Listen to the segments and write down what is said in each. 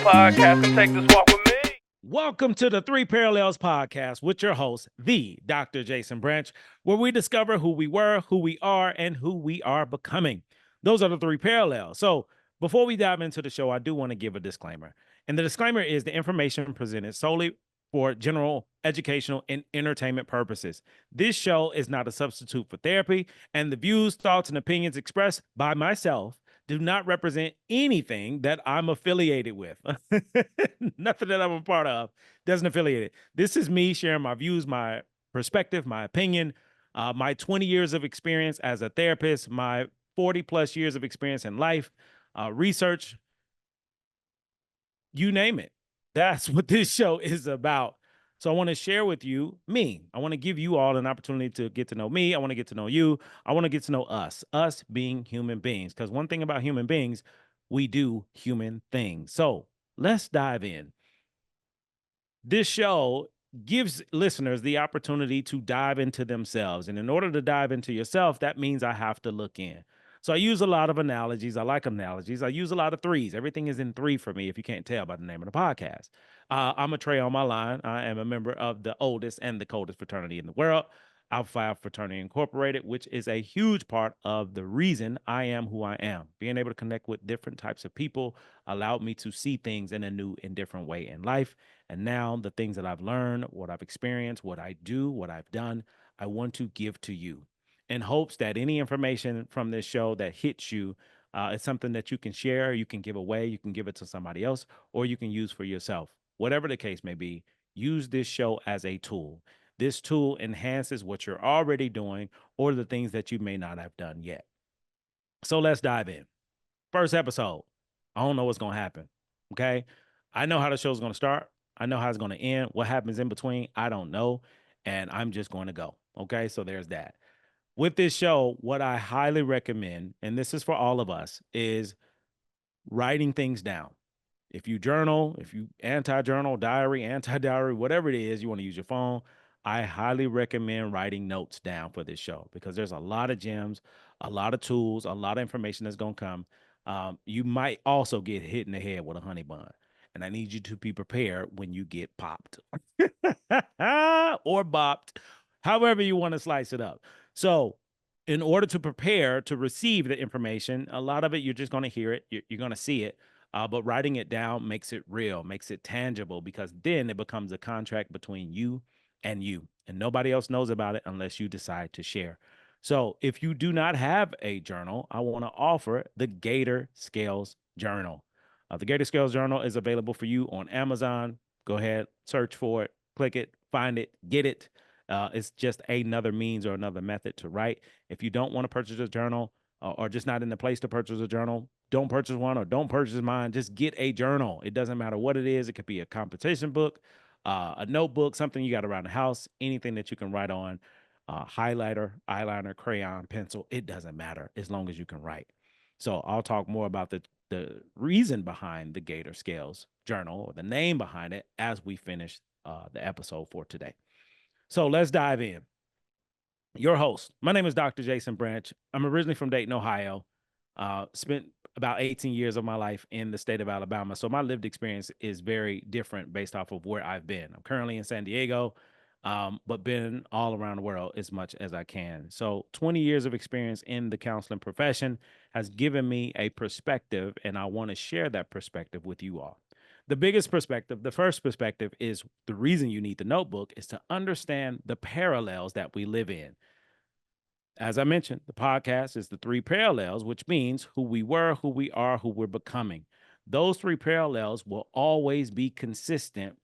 podcast and take this walk with me. Welcome to the Three Parallels podcast with your host, the Dr. Jason Branch, where we discover who we were, who we are, and who we are becoming. Those are the three parallels. So before we dive into the show, I do want to give a disclaimer. And the disclaimer is the information presented solely for general educational and entertainment purposes. This show is not a substitute for therapy, and the views, thoughts, and opinions expressed by myself do not represent anything that I'm affiliated with. Nothing that I'm a part of doesn't affiliate it. This is me sharing my views, my perspective, my opinion, my 20 years of experience as a therapist, my 40 plus years of experience in life, research, you name it. That's what this show is about. So I want to share with you me. I want to give you all an opportunity to get to know me. I want to get to know you. I want to get to know us being human beings. Because one thing about human beings, we do human things. So let's dive in. This show gives listeners the opportunity to dive into themselves. And in order to dive into yourself, that means I have to look in. So I use a lot of analogies. I like analogies. I use a lot of threes. Everything is in three for me, if you can't tell by the name of the podcast. I'm a Trey on my line. I am a member of the oldest and the coldest fraternity in the world, Alpha Phi Fraternity Incorporated, which is a huge part of the reason I am who I am. Being able to connect with different types of people allowed me to see things in a new and different way in life. And now the things that I've learned, what I've experienced, what I do, what I've done, I want to give to you in hopes that any information from this show that hits you is something that you can share, you can give away, you can give it to somebody else, or you can use for yourself. Whatever the case may be, use this show as a tool. This tool enhances what you're already doing or the things that you may not have done yet. So let's dive in. First episode. I don't know what's going to happen. Okay. I know how the show's going to start. I know how it's going to end. What happens in between, I don't know. And I'm just going to go. Okay. So there's that. With this show, what I highly recommend, and this is for all of us, is writing things down. If you journal, if you anti-journal, diary, anti-diary, whatever it is, you want to use your phone, I highly recommend writing notes down for this show because there's a lot of gems, a lot of tools, a lot of information that's going to come. You might also get hit in the head with a honey bun. And I need you to be prepared when you get popped or bopped, however you want to slice it up. So, in order to prepare to receive the information, a lot of it you're just going to hear it, you're going to see it. But writing it down makes it real, makes it tangible, because then it becomes a contract between you, and nobody else knows about it unless you decide to share. So if you do not have a journal, I want to offer the Gator Scales Journal. The Gator Scales Journal is available for you on Amazon. Go ahead, search for it, click it, find it, get it. It's just another means or another method to write. If you don't want to purchase a journal, or just not in the place to purchase a journal, don't purchase one or don't purchase mine. Just get a journal. It doesn't matter what it is. It could be a competition book, a notebook, something you got around the house, anything that you can write on, highlighter, eyeliner, crayon, pencil. It doesn't matter as long as you can write. So I'll talk more about the reason behind the Gator Scales Journal or the name behind it as we finish the episode for today. So let's dive in. Your host. My name is Dr. Jason Branch. I'm originally from Dayton, Ohio. Spent about 18 years of my life in the state of Alabama. So my lived experience is very different based off of where I've been. I'm currently in San Diego, but been all around the world as much as I can. So 20 years of experience in the counseling profession has given me a perspective, and I want to share that perspective with you all. The biggest perspective, the first perspective, is the reason you need the notebook is to understand the parallels that we live in. As I mentioned, the podcast is the three parallels, which means who we were, who we are, who we're becoming. Those three parallels will always be consistent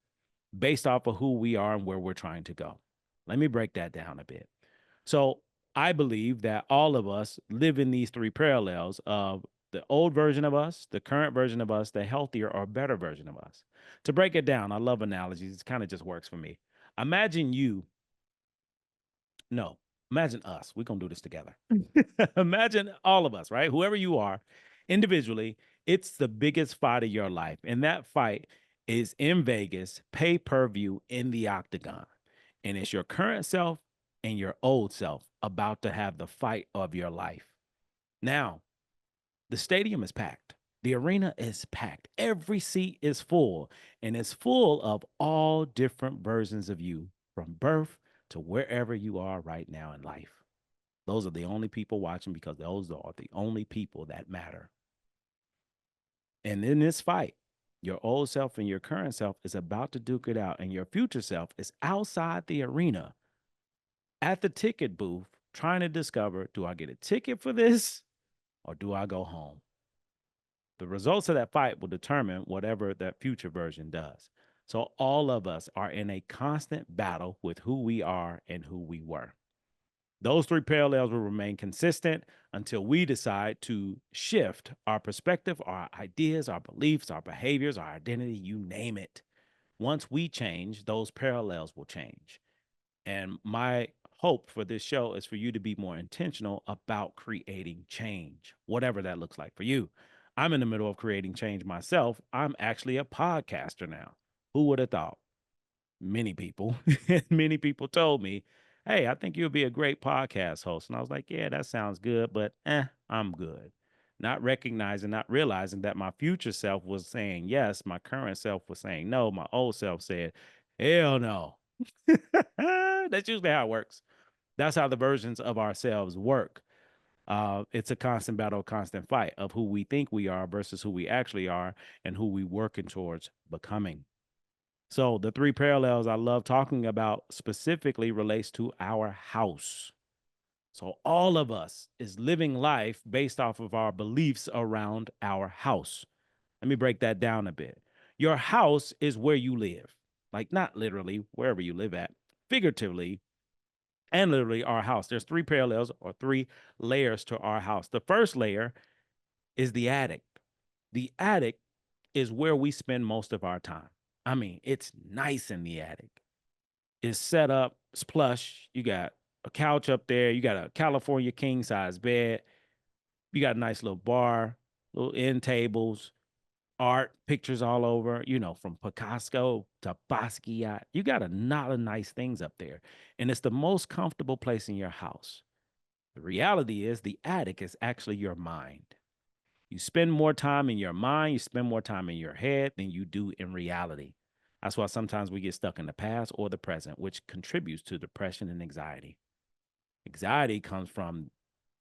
based off of who we are and where we're trying to go. Let me break that down a bit. So I believe that all of us live in these three parallels of the old version of us, the current version of us, the healthier or better version of us. To break it down, I love analogies. It kind of just works for me. Imagine you, no, imagine us. We're going to do this together. Imagine all of us, right? Whoever you are, individually, it's the biggest fight of your life. And that fight is in Vegas, pay-per-view in the octagon. And it's your current self and your old self about to have the fight of your life. Now, the stadium is packed. The arena is packed. Every seat is full, and it's full of all different versions of you from birth to wherever you are right now in life. Those are the only people watching because those are the only people that matter. And in this fight, your old self and your current self is about to duke it out, and your future self is outside the arena at the ticket booth trying to discover, do I get a ticket for this or do I go home? The results of that fight will determine whatever that future version does. So all of us are in a constant battle with who we are and who we were. Those three parallels will remain consistent until we decide to shift our perspective, our ideas, our beliefs, our behaviors, our identity, you name it. Once we change, those parallels will change. And my hope for this show is for you to be more intentional about creating change, whatever that looks like for you. I'm in the middle of creating change myself. I'm actually a podcaster now. Who would have thought? Many people, many people told me, hey, I think you'll be a great podcast host. And I was like, yeah, that sounds good, but I'm good. Not recognizing, not realizing that my future self was saying yes, my current self was saying no, my old self said, hell no. That's usually how it works. That's how the versions of ourselves work. It's a constant battle, constant fight of who we think we are versus who we actually are and who we working towards becoming. So the three parallels I love talking about specifically relates to our house. So all of us is living life based off of our beliefs around our house. Let me break that down a bit. Your house is where you live, like not literally wherever you live at, figuratively and literally our house. There's three parallels or three layers to our house. The first layer is the attic. The attic is where we spend most of our time. I mean, it's nice in the attic. It's set up, it's plush. You got a couch up there. You got a California king size bed. You got a nice little bar, little end tables, art, pictures all over, from Picasso to Basquiat. You got a lot of nice things up there. And it's the most comfortable place in your house. The reality is the attic is actually your mind. You spend more time in your mind, you spend more time in your head than you do in reality. That's why sometimes we get stuck in the past or the present, which contributes to depression and anxiety. Anxiety comes from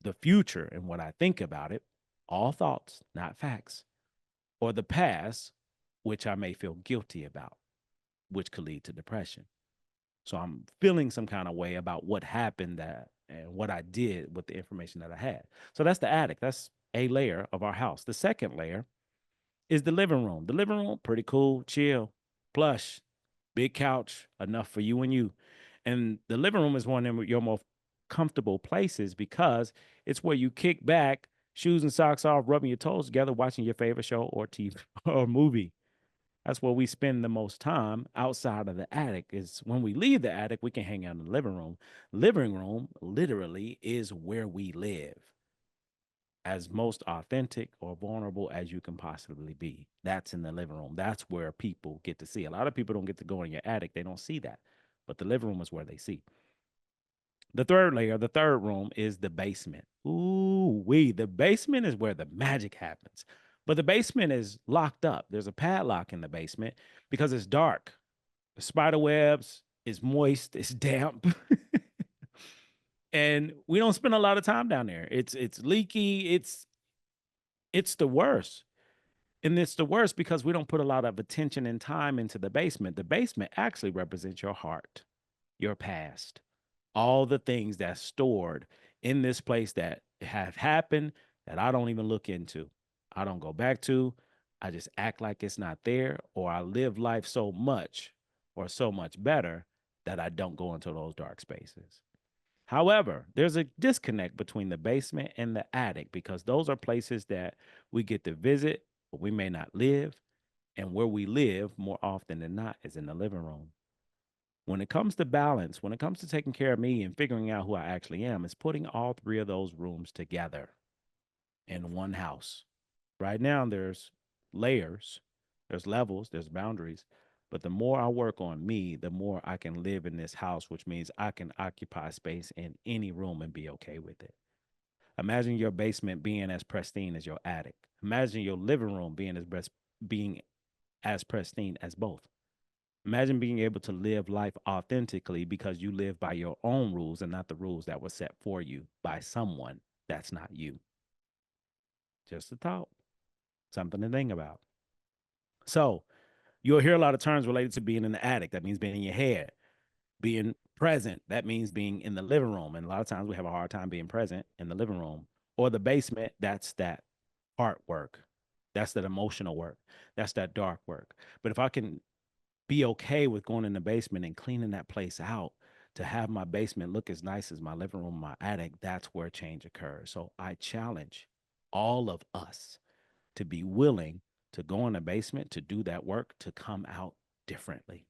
the future and what I think about it, all thoughts, not facts, or the past, which I may feel guilty about, which could lead to depression. So I'm feeling some kind of way about what happened that and what I did with the information that I had. So that's the attic. That's a layer of our house. The second layer is the living room. The living room, pretty cool, chill, plush, big couch, enough for you and you. And the living room is one of your most comfortable places because it's where you kick back, shoes and socks off, rubbing your toes together, watching your favorite show or TV or movie. That's where we spend the most time outside of the attic. Is when we leave the attic, we can hang out in the living room. Living room literally is where we live as most authentic or vulnerable as you can possibly be. That's in the living room. That's where people get to see. A lot of people don't get to go in your attic. They don't see that. But the living room is where they see. The third layer, the third room is the basement. Ooh, the basement is where the magic happens. But the basement is locked up. There's a padlock in the basement because it's dark. The spider webs, it's moist, it's damp. And we don't spend a lot of time down there. It's leaky, it's the worst. And it's the worst because we don't put a lot of attention and time into the basement. The basement actually represents your heart, your past, all the things that's stored in this place that have happened that I don't even look into. I don't go back to. I just act like it's not there, or I live life so much or so much better that I don't go into those dark spaces. However, there's a disconnect between the basement and the attic because those are places that we get to visit, but we may not live. And where we live more often than not is in the living room. When it comes to balance, when it comes to taking care of me and figuring out who I actually am, it's putting all three of those rooms together in one house. Right now, there's layers, there's levels, there's boundaries. But the more I work on me, the more I can live in this house, which means I can occupy space in any room and be okay with it. Imagine your basement being as pristine as your attic. Imagine your living room being as pristine as both. Imagine being able to live life authentically because you live by your own rules and not the rules that were set for you by someone that's not you. Just a thought, something to think about. So, you'll hear a lot of terms related to being in the attic. That means being in your head. Being present, that means being in the living room. And a lot of times we have a hard time being present in the living room. Or the basement, that's that heart work. That's that emotional work. That's that dark work. But if I can be okay with going in the basement and cleaning that place out to have my basement look as nice as my living room, my attic, that's where change occurs. So I challenge all of us to be willing to go in the basement, to do that work, to come out differently.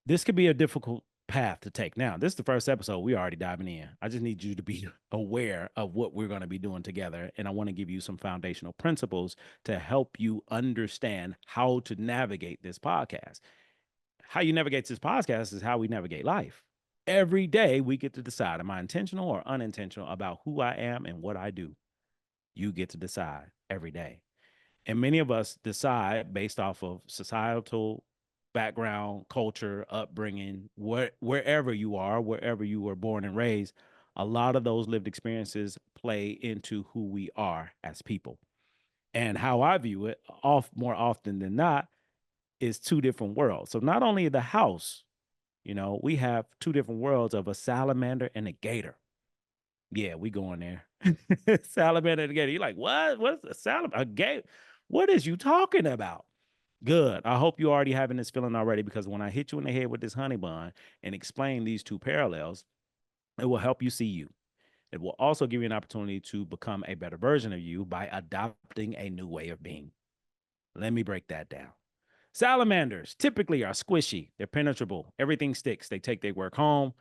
This could be a difficult path to take. Now, this is the first episode. We're already diving in. I just need you to be aware of what we're going to be doing together. And I want to give you some foundational principles to help you understand how to navigate this podcast. How you navigate this podcast is how we navigate life. Every day we get to decide, am I intentional or unintentional about who I am and what I do? You get to decide every day. And many of us decide based off of societal background, culture, upbringing, wherever you are, wherever you were born and raised. A lot of those lived experiences play into who we are as people. And how I view it, more often than not, is two different worlds. So not only the house, we have two different worlds of a salamander and a gator. Yeah, we going there. Salamander and a gator. You're like, what? What's a salamander? A gator? What is you talking about? Good. I hope you already having this feeling already, because when I hit you in the head with this honey bun and explain these two parallels, it will help you see you. It will also give you an opportunity to become a better version of you by adopting a new way of being. Let me break that down. Salamanders typically are squishy. They're penetrable. Everything sticks. They take their work home.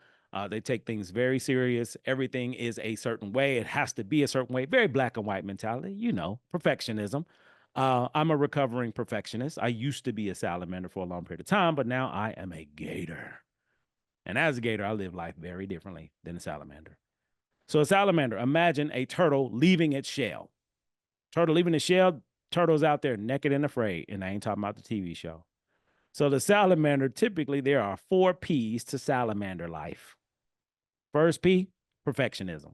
They take things very serious. Everything is a certain way. It has to be a certain way. Very black and white mentality, perfectionism. I'm a recovering perfectionist. I used to be a salamander for a long period of time, but now I am a gator. And as a gator, I live life very differently than a salamander. So a salamander, imagine a turtle leaving its shell. Turtle leaving the shell, turtle's out there naked and afraid. And I ain't talking about the TV show. So the salamander, typically there are 4 P's to salamander life. First P, perfectionism.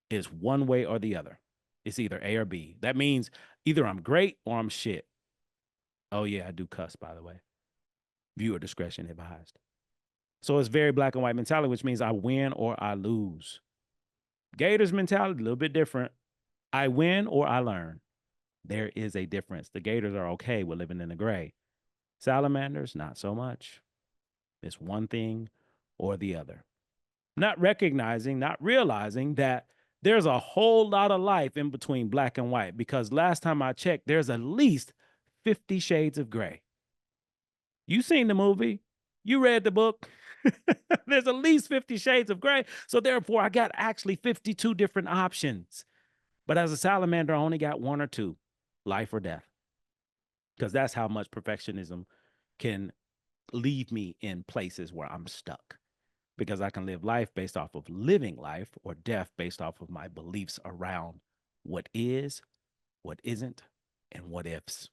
Is one way or the other. It's either A or B. That means either I'm great or I'm shit. Oh yeah, I do cuss, by the way. Viewer discretion advised. So it's very black and white mentality, which means I win or I lose. Gators mentality, a little bit different. I win or I learn. There is a difference. The gators are okay with living in the gray. Salamanders, not so much. It's one thing or the other. Not recognizing, not realizing that there's a whole lot of life in between black and white, because last time I checked, there's at least 50 shades of gray. You seen the movie? You read the book? There's at least 50 shades of gray. So therefore, I got actually 52 different options. But as a salamander, I only got 1 or 2, life or death, because that's how much perfectionism can leave me in places where I'm stuck. Because I can live life based off of living life, or death based off of my beliefs around what is, what isn't, and what ifs.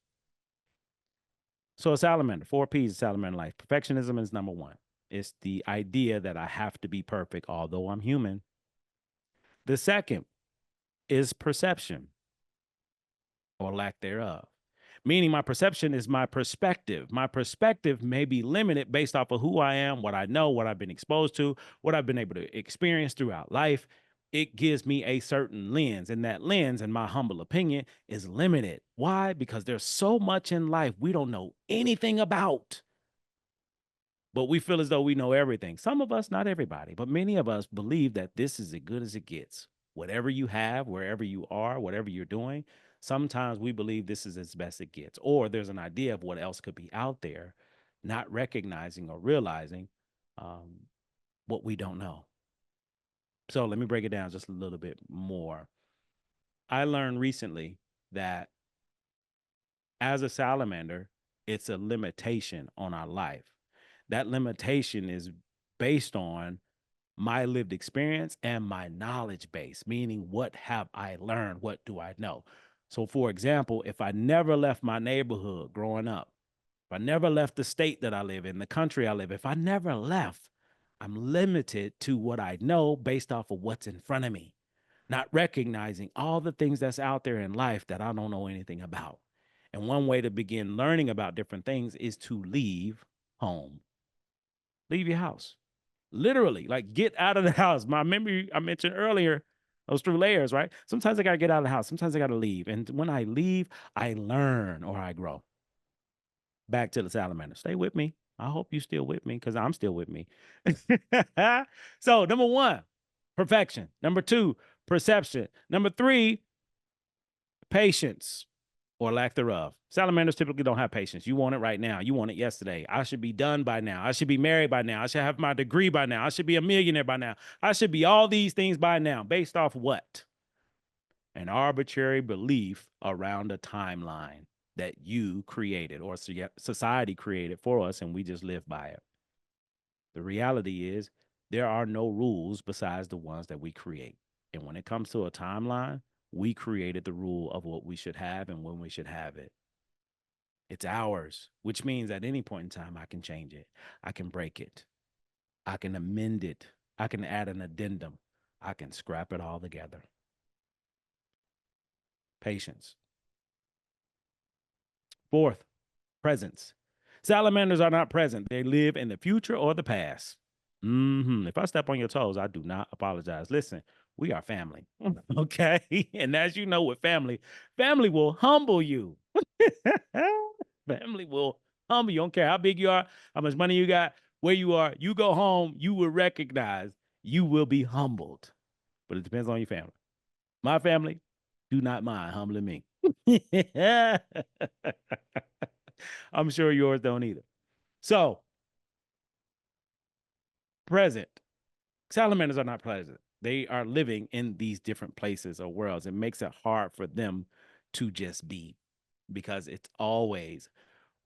So a salamander, 4 P's of salamander life. Perfectionism is number 1. It's the idea that I have to be perfect, although I'm human. The second is perception, or lack thereof. Meaning my perception is my perspective. My perspective may be limited based off of who I am, what I know, what I've been exposed to, what I've been able to experience throughout life. It gives me a certain lens, and that lens, in my humble opinion, is limited. Why? Because there's so much in life we don't know anything about, but we feel as though we know everything. Some of us, not everybody, but many of us believe that this is as good as it gets. Whatever you have, wherever you are, whatever you're doing, sometimes we believe this is as best it gets, or there's an idea of what else could be out there, not recognizing or realizing what we don't know. So let me break it down just a little bit more. I learned recently that as a salamander, it's a limitation on our life. That limitation is based on my lived experience, and my knowledge base, meaning what have I learned? What do I know? So, for example, if I never left my neighborhood growing up, if I never left the state that I live in, the country I live, if I never left, I'm limited to what I know based off of what's in front of me, not recognizing all the things that's out there in life that I don't know anything about. And one way to begin learning about different things is to leave home, leave your house. Literally, like get out of the house. My memory I mentioned earlier, those through layers, right? Sometimes I got to get out of the house. Sometimes I got to leave. And when I leave, I learn or I grow. Back to the salamander. Stay with me. I hope you still with me because I'm still with me. So, number one, perfection. Number two, perception. Number three, patience or lack thereof. Salamanders typically don't have patience. You want it right now. You want it yesterday. I should be done by now. I should be married by now. I should have my degree by now. I should be a millionaire by now. I should be all these things by now. Based off what? An arbitrary belief around a timeline that you created or society created for us, and we just live by it. The reality is there are no rules besides the ones that we create. And when it comes to a timeline, we created the rule of what we should have and when we should have it. It's ours, which means at any point in time, I can change it. I can break it. I can amend it. I can add an addendum. I can scrap it all together. Patience. Fourth, presence. Salamanders are not present. They live in the future or the past. If I step on your toes, I do not apologize. Listen, we are family. Okay. And as you know, with family, family will humble you. Family will humble you. Don't care how big you are, how much money you got, where you are. You go home, you will recognize you will be humbled. But it depends on your family. My family, do not mind humbling me. I'm sure yours don't either. So, present. Salamanders are not present. They are living in these different places or worlds. It makes it hard for them to just be because it's always,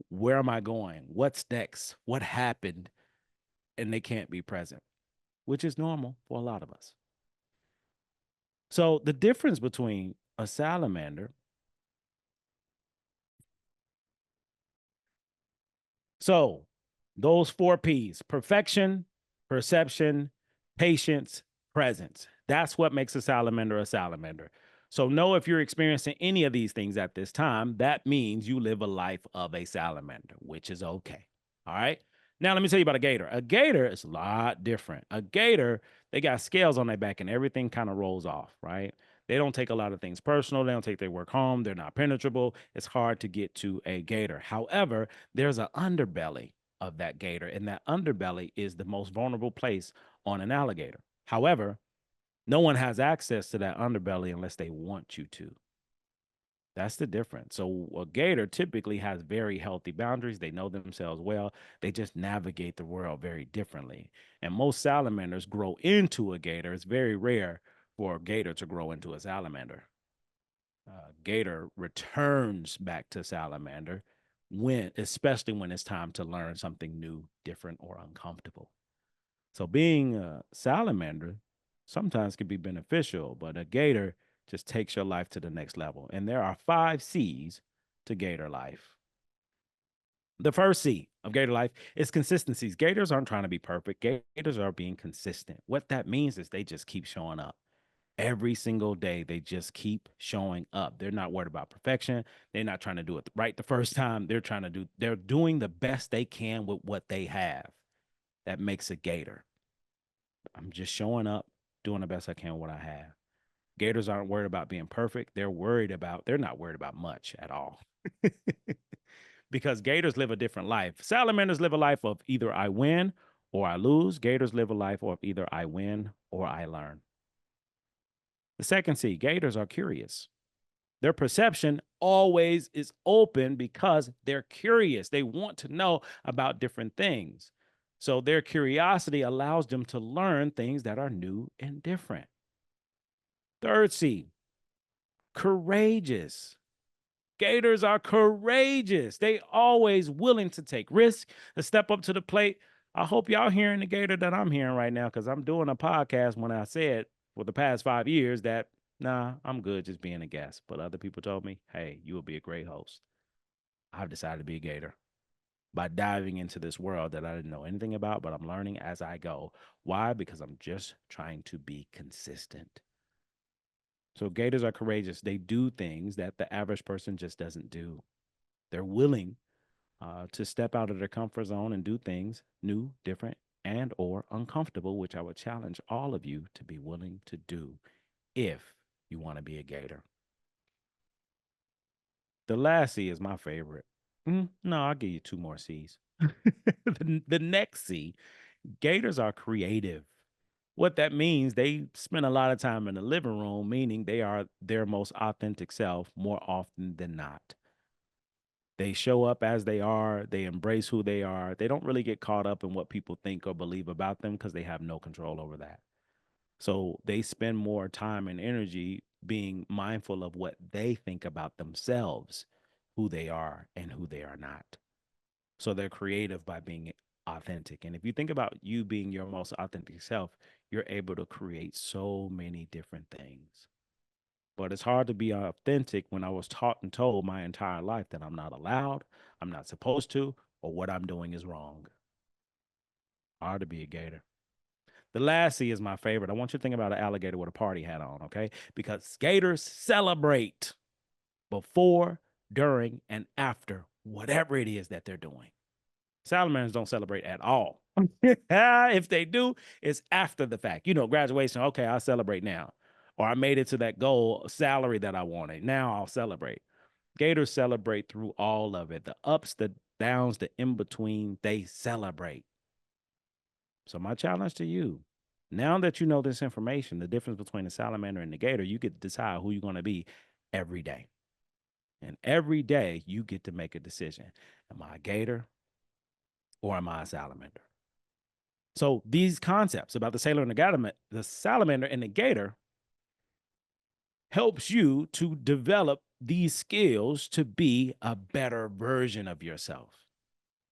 where am I going? What's next? What happened? And they can't be present, which is normal for a lot of us. So the difference between a salamander, so those 4 P's: perfection, perception, patience, presence. That's what makes a salamander a salamander. So know if you're experiencing any of these things at this time, that means you live a life of a salamander, which is okay. All right. Now let me tell you about a gator. A gator is a lot different. A gator, they got scales on their back and everything kind of rolls off, right? They don't take a lot of things personal. They don't take their work home. They're not penetrable. It's hard to get to a gator. However, there's an underbelly of that gator, and that underbelly is the most vulnerable place on an alligator. However, no one has access to that underbelly unless they want you to. That's the difference. So a gator typically has very healthy boundaries. They know themselves well. They just navigate the world very differently. And most salamanders grow into a gator. It's very rare for a gator to grow into a salamander. Gator returns back to salamander especially when it's time to learn something new, different, or uncomfortable. So being a salamander sometimes can be beneficial, but a gator just takes your life to the next level. And there are 5 C's to gator life. The first C of gator life is consistencies. Gators aren't trying to be perfect. Gators are being consistent. What that means is they just keep showing up. Every single day, they just keep showing up. They're not worried about perfection. They're not trying to do it right the first time. They're doing the best they can with what they have. That makes a gator. I'm just showing up, doing the best I can with what I have. Gators aren't worried about being perfect. They're not worried about much at all. Because gators live a different life. Salamanders live a life of either I win or I lose. Gators live a life of either I win or I learn. The second C, gators are curious. Their perception always is open because they're curious. They want to know about different things. So their curiosity allows them to learn things that are new and different. Third C, courageous. Gators are courageous. They always willing to take risks, to step up to the plate. I hope y'all hearing the gator that I'm hearing right now because I'm doing a podcast when I said for the past 5 years that, nah, I'm good just being a guest. But other people told me, hey, you will be a great host. I've decided to be a gator by diving into this world that I didn't know anything about, but I'm learning as I go. Why? Because I'm just trying to be consistent. So gators are courageous. They do things that the average person just doesn't do. They're willing to step out of their comfort zone and do things new, different, and or uncomfortable, which I would challenge all of you to be willing to do if you want to be a gator. The last C is my favorite. No, I'll give you two more C's. The next C, gators are creative. What that means, they spend a lot of time in the living room, meaning they are their most authentic self more often than not. They show up as they are, they embrace who they are. They don't really get caught up in what people think or believe about them because they have no control over that. So they spend more time and energy being mindful of what they think about themselves, who they are, and who they are not. So they're creative by being authentic. And if you think about you being your most authentic self, you're able to create so many different things. But it's hard to be authentic when I was taught and told my entire life that I'm not allowed, I'm not supposed to, or what I'm doing is wrong. Hard to be a gator. The last C is my favorite. I want you to think about an alligator with a party hat on, okay? Because gators celebrate before, during, and after whatever it is that they're doing. Salamanders don't celebrate at all. If they do, it's after the fact. You know, graduation, okay, I'll celebrate now. Or I made it to that goal salary that I wanted. Now I'll celebrate. Gators celebrate through all of it. The ups, the downs, the in between, they celebrate. So my challenge to you, now that you know this information, the difference between the salamander and the gator, you get to decide who you're going to be every day. And every day you get to make a decision. Am I a gator or am I a salamander? So these concepts about the sailor and the salamander and the gator helps you to develop these skills to be a better version of yourself.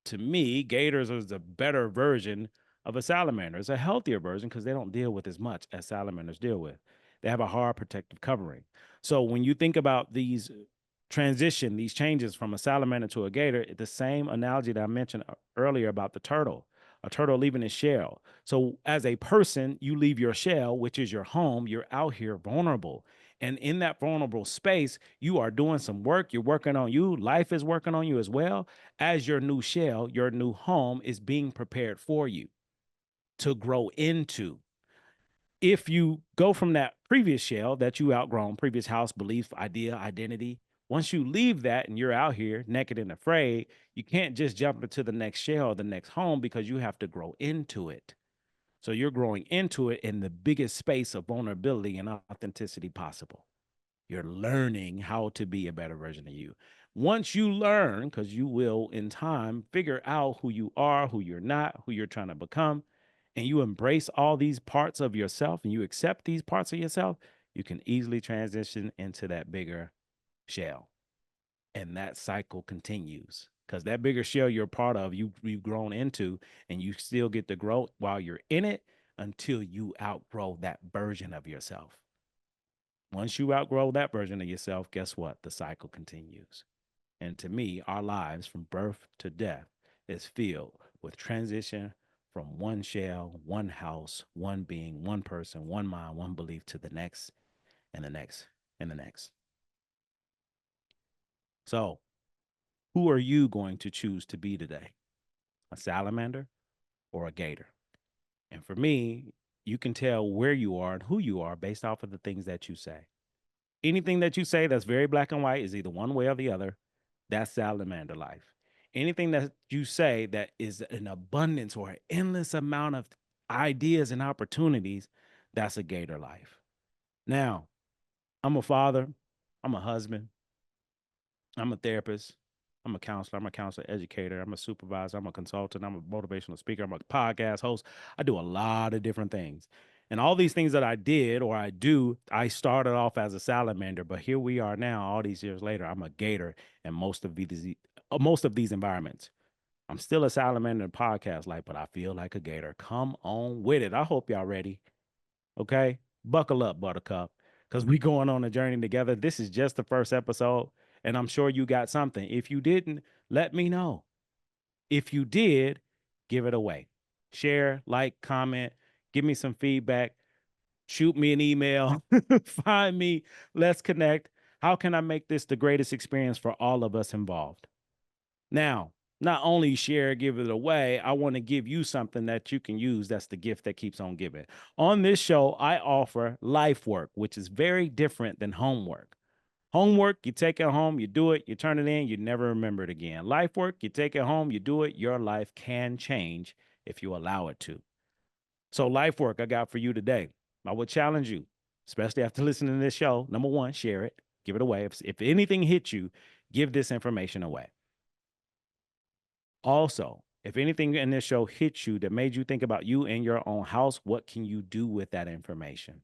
To me, gators is a better version of a salamander. It's a healthier version because they don't deal with as much as salamanders deal with. They have a hard protective covering. So when you think about these changes from a salamander to a gator, the same analogy that I mentioned earlier about the turtle, a turtle leaving its shell. So as a person, you leave your shell, which is your home, you're out here vulnerable. And in that vulnerable space, you are doing some work. You're working on you. Life is working on you as well as your new shell, your new home is being prepared for you to grow into. If you go from that previous shell that you outgrown, previous house, belief, idea, identity, once you leave that and you're out here naked and afraid, you can't just jump into the next shell, the next home, because you have to grow into it. So you're growing into it in the biggest space of vulnerability and authenticity possible. You're learning how to be a better version of you. Once you learn, because you will in time figure out who you are, who you're not, who you're trying to become, and you embrace all these parts of yourself and you accept these parts of yourself, you can easily transition into that bigger shell. And that cycle continues because that bigger shell you're part of, you've grown into, and you still get to grow while you're in it until you outgrow that version of yourself. Once you outgrow that version of yourself, guess what? The cycle continues. And to me, our lives from birth to death is filled with transition from one shell, one house, one being, one person, one mind, one belief to the next and the next and the next. So, who are you going to choose to be today? A salamander or a gator? And for me, you can tell where you are and who you are based off of the things that you say. Anything that you say that's very black and white is either one way or the other. That's salamander life. Anything that you say that is an abundance or an endless amount of ideas and opportunities, that's a gator life. Now, I'm a father, I'm a husband, I'm a therapist, I'm a counselor educator, I'm a supervisor, I'm a consultant, I'm a motivational speaker, I'm a podcast host. I do a lot of different things. And all these things that I did or I do, I started off as a salamander, but here we are now, all these years later, I'm a gator in most of these environments. I'm still a salamander in podcast life, but I feel like a gator. Come on with it. I hope y'all ready. Okay. Buckle up, Buttercup, because we going on a journey together. This is just the first episode, and I'm sure you got something. If you didn't, let me know. If you did, give it away. Share, like, comment, give me some feedback, shoot me an email, find me, let's connect. How can I make this the greatest experience for all of us involved? Now, not only share, give it away, I want to give you something that you can use. That's the gift that keeps on giving. On this show, I offer life work, which is very different than homework. Homework, you take it home, you do it, you turn it in, you never remember it again. Life work, you take it home, you do it, your life can change if you allow it to. So, life work I got for you today. I would challenge you, especially after listening to this show. Number one, share it, give it away. If anything hits you, give this information away. Also, if anything in this show hits you that made you think about you in your own house, what can you do with that information?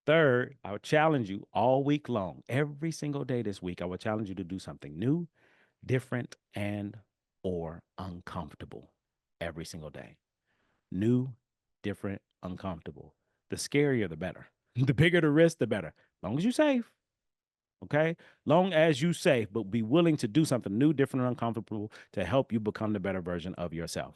Third, I would challenge you all week long, every single day this week, I would challenge you to do something new, different, and or uncomfortable every single day. New, different, uncomfortable. The scarier, the better. The bigger the risk, the better. As long as you're safe. Okay. Long as you safe, but be willing to do something new, different, and uncomfortable to help you become the better version of yourself.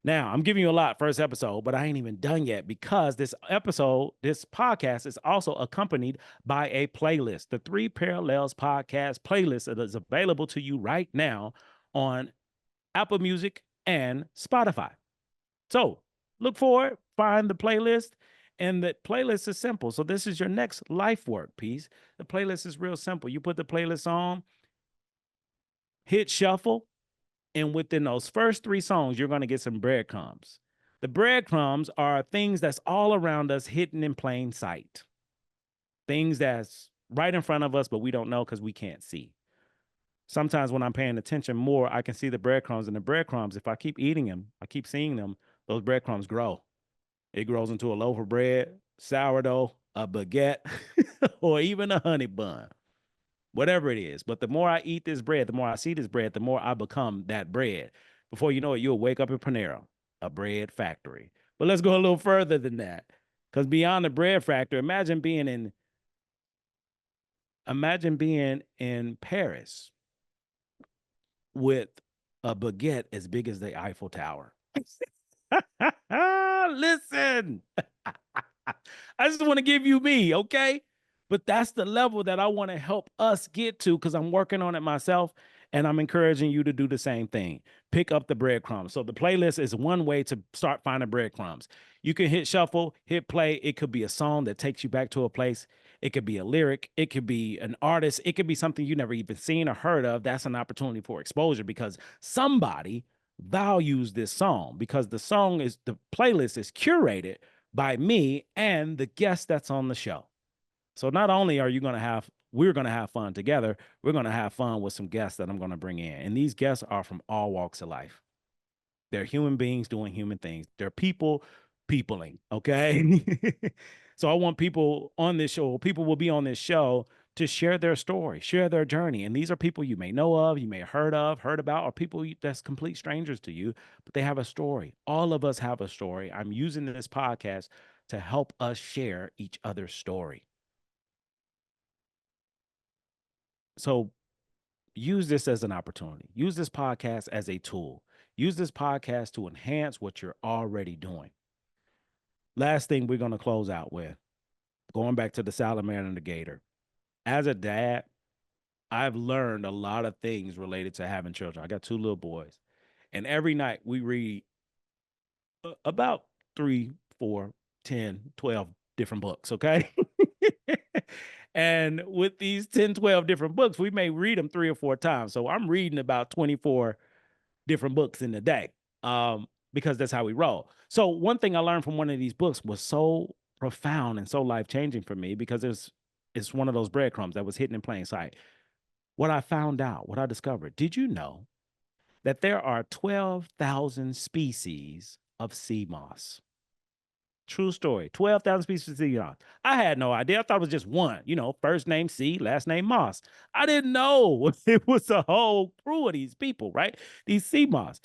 Now, I'm giving you a lot first episode, but I ain't even done yet because this episode, this podcast is also accompanied by a playlist. The Three Parallels Podcast playlist that is available to you right now on Apple Music and Spotify. So look for it, find the playlist, and the playlist is simple. So this is your next life work piece. The playlist is real simple. You put the playlist on, hit shuffle, and within those first three songs, you're going to get some breadcrumbs. The breadcrumbs are things that's all around us, hidden in plain sight. Things that's right in front of us, but we don't know because we can't see. Sometimes when I'm paying attention more, I can see the breadcrumbs. And the breadcrumbs, if I keep eating them, I keep seeing them, those breadcrumbs grow. It grows into a loaf of bread, sourdough, a baguette, or even a honey bun, whatever it is. But the more I eat this bread, the more I see this bread, the more I become that bread. Before you know it, you'll wake up in Panera, a bread factory. But let's go a little further than that. Because beyond the bread factory, imagine being in Paris with a baguette as big as the Eiffel Tower. Listen, I just want to give you me, okay? But that's the level that I want to help us get to because I'm working on it myself and I'm encouraging you to do the same thing. Pick up the breadcrumbs. So the playlist is one way to start finding breadcrumbs. You can hit shuffle, hit play. It could be a song that takes you back to a place. It could be a lyric. It could be an artist. It could be something you never even seen or heard of. That's an opportunity for exposure because somebody values this song because the playlist is curated by me and the guest that's on the show. So not only are we're going to have fun together, we're going to have fun with some guests that I'm going to bring in. And these guests are from all walks of life. They're human beings doing human things. They're people peopling, okay? So I want people on this show, people will be on this show to share their story, share their journey. And these are people you may know of, you may have heard about, or people that's complete strangers to you, but they have a story. All of us have a story. I'm using this podcast to help us share each other's story. So use this as an opportunity. Use this podcast as a tool. Use this podcast to enhance what you're already doing. Last thing we're going to close out with, going back to the salamander and the gator. As a dad, I've learned a lot of things related to having children. I got two little boys. And every night we read about 3, 4, 10, 12 different books, okay? And with these 10, 12 different books, we may read them 3 or 4 times. So I'm reading about 24 different books in a day because that's how we roll. So one thing I learned from one of these books was so profound and so life-changing for me because it's one of those breadcrumbs that was hidden in plain sight. What I found out, what I discovered, did you know that there are 12,000 species of sea moss? True story. 12,000 species of sea moss. I had no idea. I thought it was just one, first name sea, last name moss. I didn't know it was a whole crew of these people, right? These sea moss.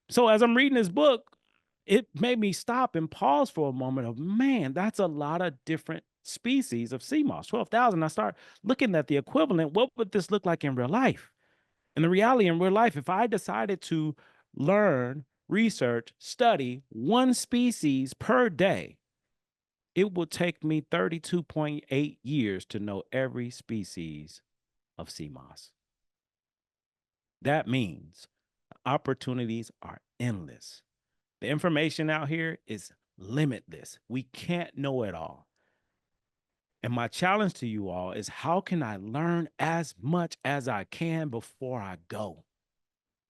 So as I'm reading this book, it made me stop and pause for a moment of, man, that's a lot of different species of sea moss, 12,000. I start looking at the equivalent. What would this look like in real life? And the reality in real life, if I decided to learn, research, study one species per day, it would take me 32.8 years to know every species of sea moss. That means opportunities are endless. The information out here is limitless. We can't know it all. And my challenge to you all is, how can I learn as much as I can before I go?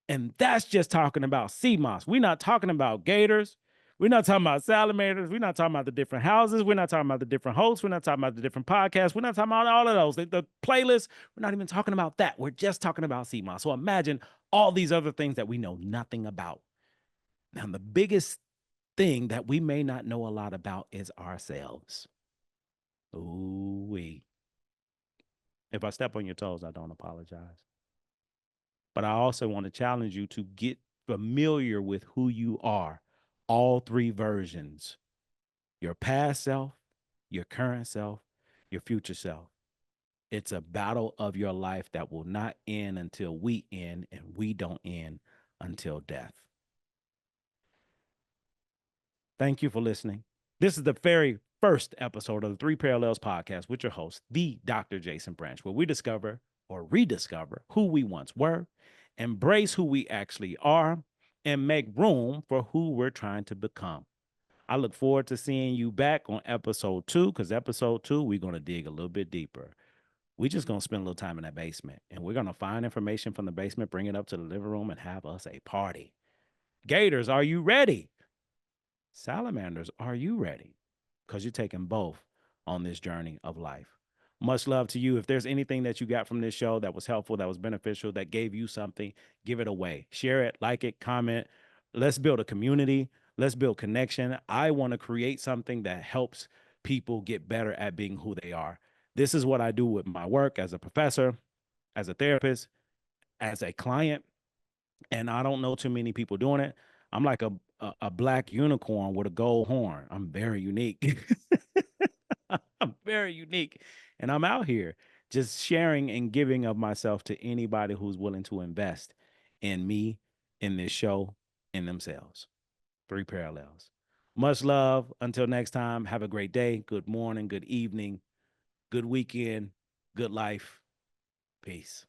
And that's just talking about sea moss. We're not talking about gators. We're not talking about salamanders. We're not talking about the different houses. We're not talking about the different hosts. We're not talking about the different podcasts. We're not talking about all of those. The playlists, we're not even talking about that. We're just talking about sea moss. So imagine all these other things that we know nothing about. Now, the biggest thing that we may not know a lot about is ourselves. Ooh-wee. If I step on your toes, I don't apologize. But I also want to challenge you to get familiar with who you are, all three versions: your past self, your current self, your future self. It's a battle of your life that will not end until we end, and we don't end until death. Thank you for listening. This is the very first episode of the Three Parallels podcast with your host, the Dr. Jason Branch, where we discover or rediscover who we once were, embrace who we actually are, and make room for who we're trying to become. I look forward to seeing you back on episode 2, because episode 2, we're going to dig a little bit deeper. We're just going to spend a little time in that basement, and we're going to find information from the basement, bring it up to the living room, and have us a party. Gators, are you ready? Salamanders, are you ready? Because you're taking both on this journey of life. Much love to you. If there's anything that you got from this show that was helpful, that was beneficial, that gave you something, give it away. Share it, like it, comment. Let's build a community. Let's build connection. I want to create something that helps people get better at being who they are. This is what I do with my work as a professor, as a therapist, as a client, and I don't know too many people doing it. I'm like a black unicorn with a gold horn. I'm very unique. I'm very unique. And I'm out here just sharing and giving of myself to anybody who's willing to invest in me, in this show, in themselves. Three Parallels. Much love. Until next time, have a great day. Good morning, good evening, good weekend, good life. Peace.